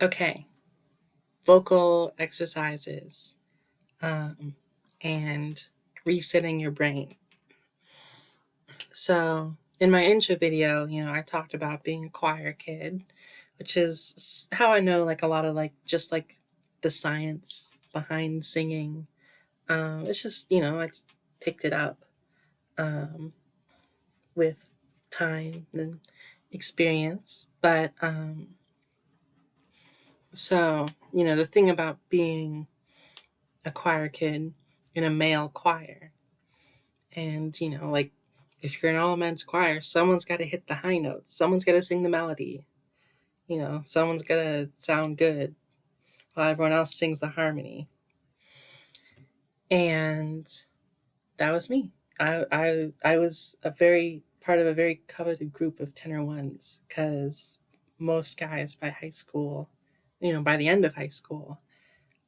Okay, vocal exercises and resetting your brain. So, in my intro video, I talked about being a choir kid, which is how I know like a lot of like just like the science behind singing. It's just, I just picked it up um, with time and experience. But the thing about being a choir kid in a male choir, and, like if you're an all men's choir, someone's got to hit the high notes, someone's got to sing the melody, someone's got to sound good while everyone else sings the harmony. And that was me. I was a very part of a very coveted group of tenor ones because most guys by high school, by the end of high school,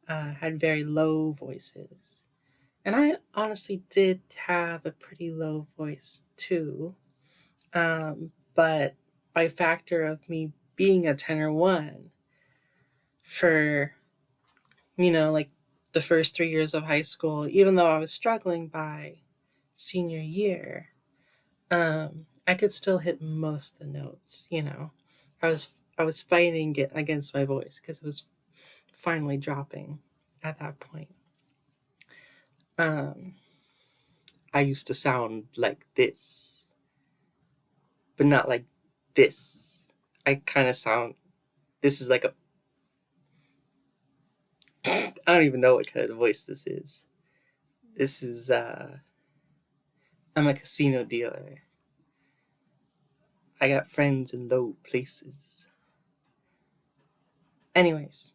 had very low voices. And I honestly did have a pretty low voice too. But by factor of me being a tenor one for, like the first 3 years of high school, even though I was struggling by senior year, I could still hit most of the notes. I was fighting it against my voice because it was finally dropping at that point. Um, I used to sound like this, but not like this. I kind of sound. This is like a. I don't even know what kind of voice this is. This is. I'm a casino dealer. I got friends in low places. Anyways,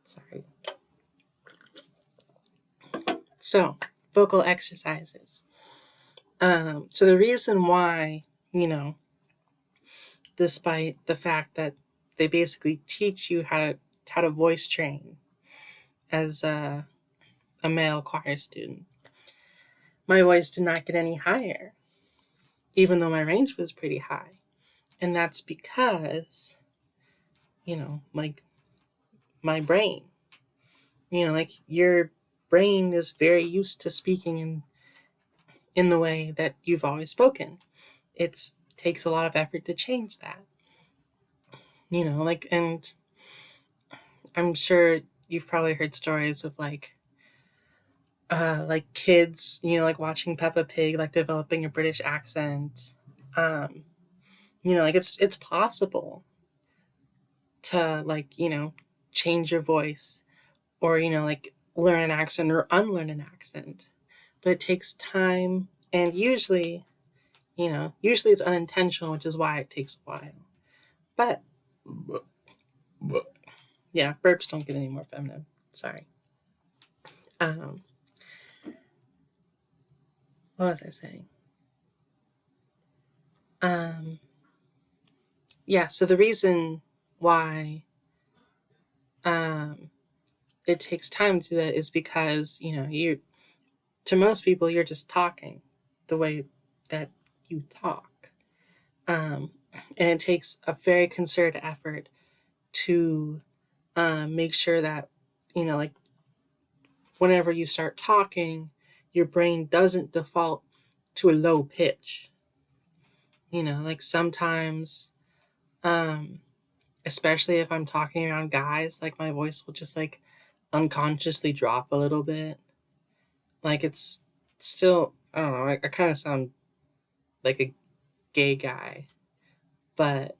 sorry. So, vocal exercises. So the reason why, despite the fact that they basically teach you how to voice train as a male choir student, my voice did not get any higher, even though my range was pretty high. And that's because, like my brain, like your brain is very used to speaking in the way that you've always spoken. It takes a lot of effort to change that, and I'm sure you've probably heard stories of like kids, like watching Peppa Pig, like developing a British accent. Um, like it's possible to like, change your voice or, like learn an accent or unlearn an accent. But it takes time and usually it's unintentional, which is why it takes a while. But yeah, burps don't get any more feminine. Sorry. Um, what was I saying? Um, yeah, so the reason why um, it takes time to do that is because, you to most people, you're just talking the way that you talk. And it takes a very concerted effort to make sure that, like whenever you start talking, your brain doesn't default to a low pitch. Like sometimes, um, especially if I'm talking around guys, like my voice will just like unconsciously drop a little bit. Like it's still, I don't know, I kind of sound like a gay guy, but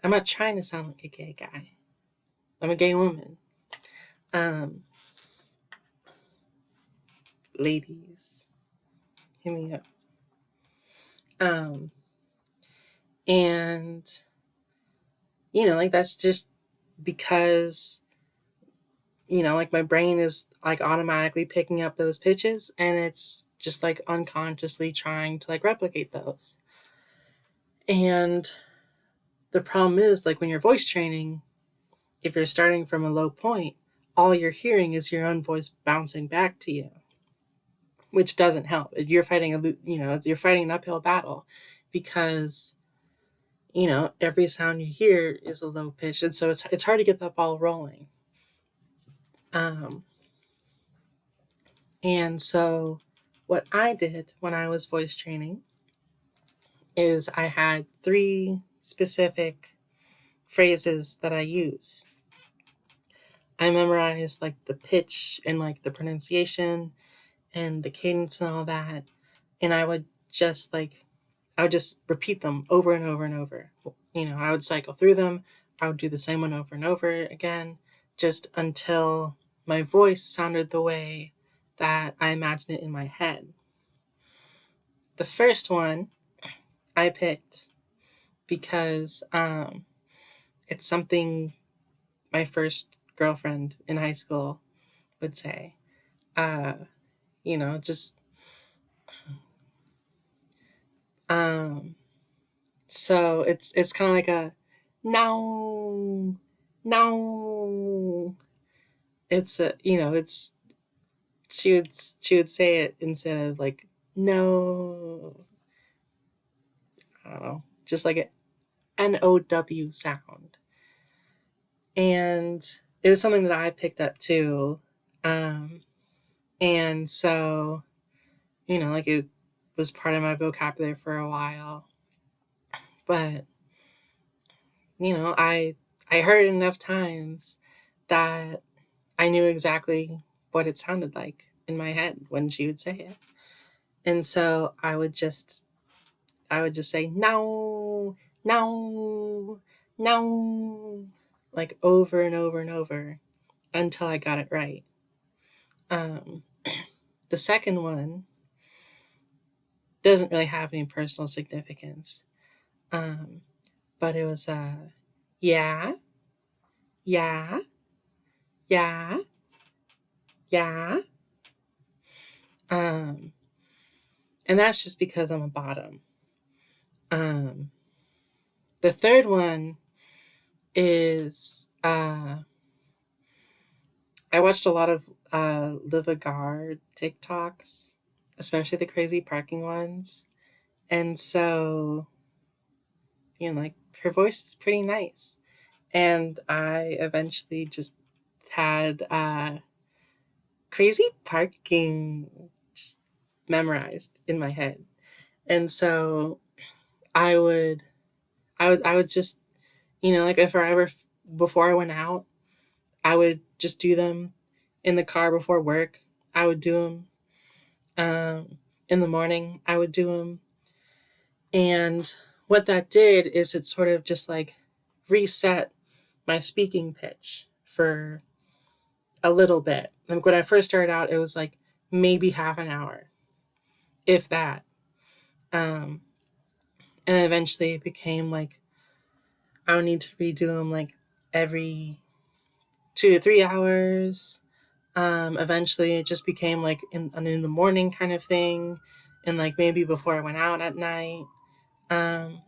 I'm not trying to sound like a gay guy. I'm a gay woman. Um, Ladies, hit me up. Um, and like that's just because like my brain is like automatically picking up those pitches, and it's just like unconsciously trying to like replicate those. And the problem is like when you're voice training, if you're starting from a low point, all you're hearing is your own voice bouncing back to you, which doesn't help. You're fighting you're fighting an uphill battle because every sound you hear is a low pitch, and so it's hard to get that ball rolling. Um, and so, what I did when I was voice training is I had 3 specific phrases that I use. I memorized like the pitch and like the pronunciation and the cadence and all that, and I would just repeat them over and over and over. I would cycle through them. I would do the same one over and over again, just until my voice sounded the way that I imagined it in my head. The first one I picked because it's something my first girlfriend in high school would say. Uh, just um, so it's kind of like a no, no. It's a it's she would say it instead of like no. I don't know, just like an NOW sound, and it was something that I picked up too, and so like it was part of my vocabulary for a while, but I heard it enough times that I knew exactly what it sounded like in my head when she would say it. And so I would just say no, no, no, like over and over and over until I got it right. Um, the second one doesn't really have any personal significance, um, but it was yeah, yeah, yeah, yeah. Um, and that's just because I'm a bottom. Um, the third one is I watched a lot of Liv Agard TikToks, especially the crazy parking ones. And so, like her voice is pretty nice. And I eventually just had crazy parking just memorized in my head. And so I would I would just, like if I ever before I went out, I would just do them in the car before work. I would do them in the morning. I would do them, and what that did is it sort of just like reset my speaking pitch for a little bit. Like when I first started out, it was like maybe half an hour, if that. Um, and then eventually it became like I would need to redo them like every 2 to 3 hours. Eventually, it just became like in the morning kind of thing, and like maybe before I went out at night. Um,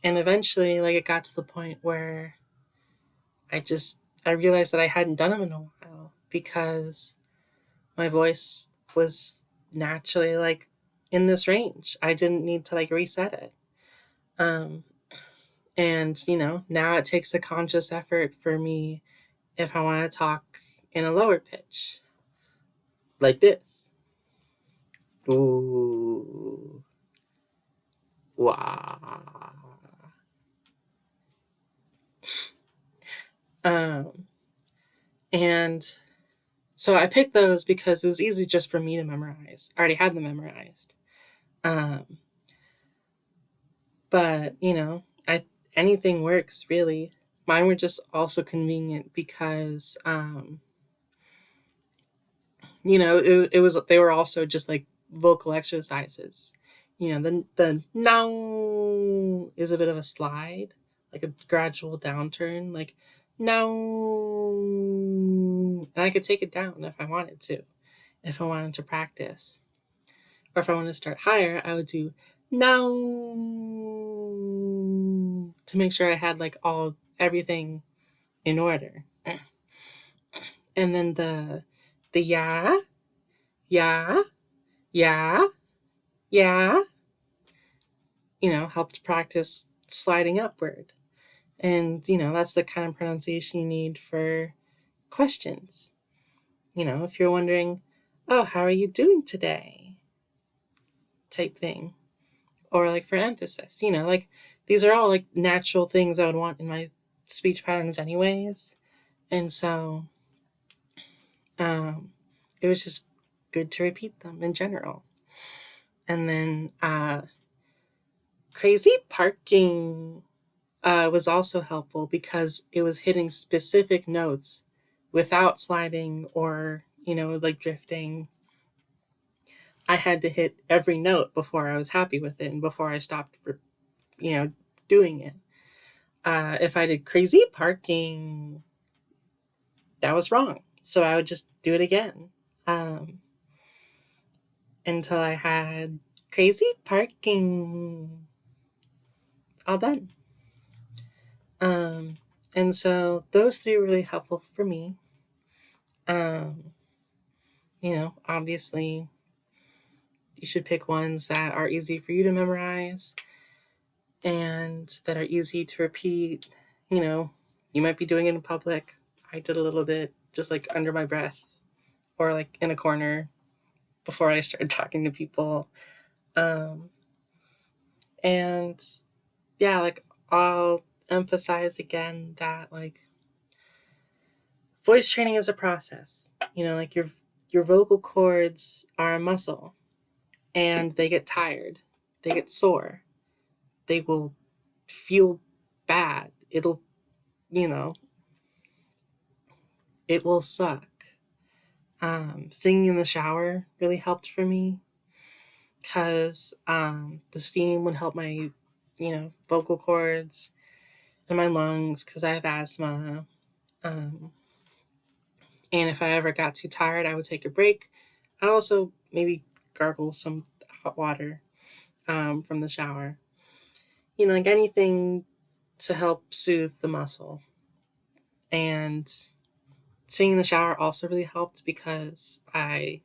and eventually, like it got to the point where I realized that I hadn't done them in a while because my voice was naturally like in this range. I didn't need to like reset it. Um, and now it takes a conscious effort for me if I want to talk in a lower pitch, like this. Ooh. Wow. Um, and so I picked those because it was easy just for me to memorize. I already had them memorized. Um, but I anything works really. Mine were just also convenient because it was they were also just like vocal exercises. The now is a bit of a slide, like a gradual downturn, like now, and I could take it down if I wanted to, if I wanted to practice, or if I wanted to start higher, I would do now to make sure I had like everything in order, and then the yeah, yeah, yeah, yeah, helped practice sliding upward. And, that's the kind of pronunciation you need for questions. If you're wondering, oh, how are you doing today? Type thing. Or like for emphasis, like these are all like natural things I would want in my speech patterns anyways. And so it was just good to repeat them in general. And then crazy parking was also helpful because it was hitting specific notes without sliding or, like drifting. I had to hit every note before I was happy with it and before I stopped for, doing it. If I did crazy parking, that was wrong. So I would just do it again until I had crazy parking all done. And so those three were really helpful for me. Obviously, you should pick ones that are easy for you to memorize and that are easy to repeat. You might be doing it in public. I did a little bit just like under my breath or like in a corner before I started talking to people. And yeah, like I'll emphasize again that like voice training is a process. Like your vocal cords are a muscle and they get tired, they get sore, they will feel bad. You know, it will suck. Singing in the shower really helped for me because the steam would help my, vocal cords and my lungs because I have asthma. Um, and if I ever got too tired, I would take a break. I'd also maybe gargle some hot water from the shower. Like anything to help soothe the muscle. And singing in the shower also really helped because I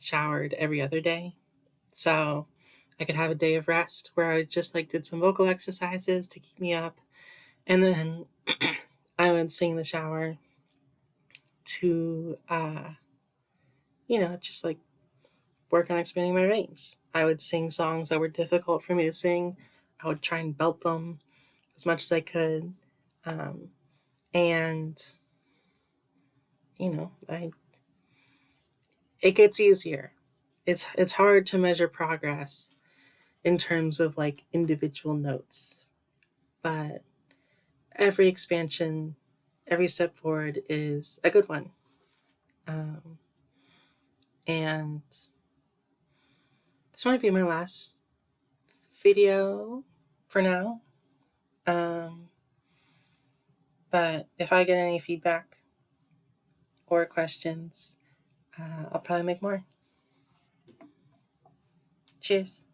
showered every other day. So I could have a day of rest where I just like did some vocal exercises to keep me up. And then I would sing in the shower to, just like work on expanding my range. I would sing songs that were difficult for me to sing. I would try and belt them as much as I could. And, it gets easier. It's hard to measure progress in terms of like individual notes, but every expansion, every step forward is a good one. And this might be my last video for now. But if I get any feedback or questions, I'll probably make more. Cheers.